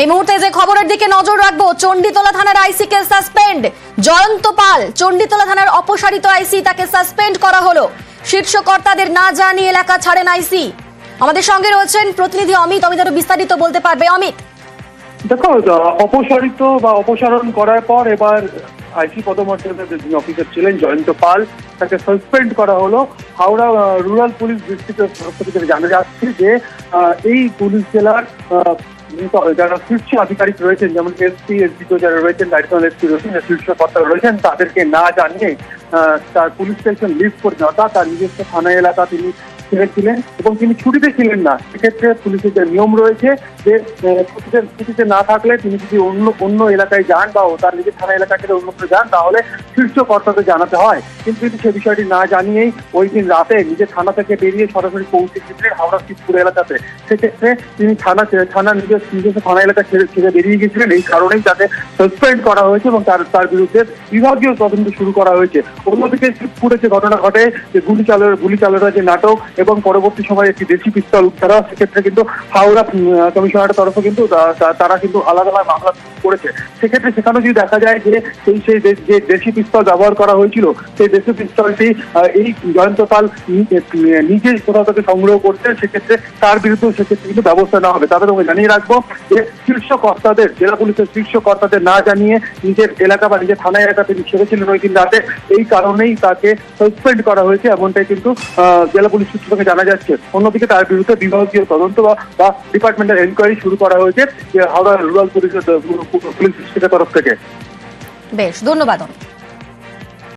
এই মুহূর্তে যে খবরের দিকে নজর রাখবো, চণ্ডীতলা থানার আইসি কে সাসপেন্ড। জয়ন্ত পাল, চণ্ডীতলা থানার অপসারিত আইসি, তাকে সাসপেন্ড করা হলো। শীর্ষ কর্তাদের না জানিয়ে এলাকা ছাড়েন আইসি। আমাদের সঙ্গে রয়েছেন প্রতিনিধি অমিত। অমিত আরো বিস্তারিত বলতে পারবে। অমিত, দেখো, অপসারিত বা অপসারণ করার পর এবার আইসি পদমর্যাদার যিনি অফিসার ছিলেন জয়ন্ত পাল, তাকে সাসপেন্ড করা হলো। হাওড়া রুরাল পুলিশ ডিস্ট্রিক্টের তরফ থেকে জানা যাচ্ছে যে এই পুলিশ জেলার যারা শীর্ষ আধিকারিক রয়েছেন, যেমন এসপি, এসডিও যারা রয়েছেন, দায়িত্বশীল এসপি রয়েছেন, শীর্ষ কর্তারা রয়েছেন, তাদেরকে না জানিয়ে তার পুলিশ স্টেশন লিভ করে অর্থাৎ তার নিজস্ব থানা এলাকা তিনি ছেড়েছিলেন এবং তিনি ছুটিতে ছিলেন না। সেক্ষেত্রে পুলিশের যে নিয়ম রয়েছে যে ছুটিতে না থাকলে তিনি যদি অন্য এলাকায় যান বা তার নিজের থানা এলাকা থেকে অন্যত্র যান, তাহলে শীর্ষ কর্তাকে জানাতে হয়। কিন্তু সে বিষয়টি না জানিয়েই ওই দিন রাতে নিজের থানা থেকে বেরিয়ে সরাসরি পৌঁছে গেছিলেন হাওড়া শিবপুর এলাকাতে। সেক্ষেত্রে তিনি থানা নিজস্ব থানা এলাকা ছেড়ে বেরিয়ে গেছিলেন। এই কারণেই তাকে সাসপেন্ড করা হয়েছে এবং তার বিরুদ্ধে বিভাগীয় তদন্ত শুরু করা হয়েছে। অন্যদিকে শিবপুরে যে ঘটনা ঘটে, যে গুলি চালরা যে নাটক এবং পরবর্তী সময়ে একটি দেশি পিস্তল উদ্ধার, সেক্ষেত্রে কিন্তু হাওড়া কমিশনারের তরফে কিন্তু তারা কিন্তু আলাদা আলাদা মামলা করেছে। সেক্ষেত্রে সেখানে যদি দেখা যায় যে যে দেশি পিস্তল ব্যবহার করা হয়েছিল, সেই দেশি পিস্তলটি এই জয়ন্ত পাল নিজে কোথাও থেকে সংগ্রহ করতে, সেক্ষেত্রে তার বিরুদ্ধে সেক্ষেত্রে কিন্তু ব্যবস্থা নেওয়া হবে। তাদের আমি জানিয়ে রাখবো যে শীর্ষ কর্তাদের, জেলা পুলিশের শীর্ষ কর্তাদের না জানিয়ে নিজের এলাকা বা নিজের থানা এলাকা তিনি ছেড়েছিলেন ওই দিন রাতে। এই কারণেই তাকে সাসপেন্ড করা হয়েছে, এমনটাই কিন্তু জেলা পুলিশ সূত্র থেকে জানা যাচ্ছে। অন্যদিকে তার বিরুদ্ধে বিভাগীয় তদন্ত বা ডিপার্টমেন্টাল এনকোয়ারি শুরু করা হয়েছে হাওড়া রুরাল পুলিশের পুলিশ ডিস্ট্রিক্টের তরফ থেকে। বেশ, ধন্যবাদ।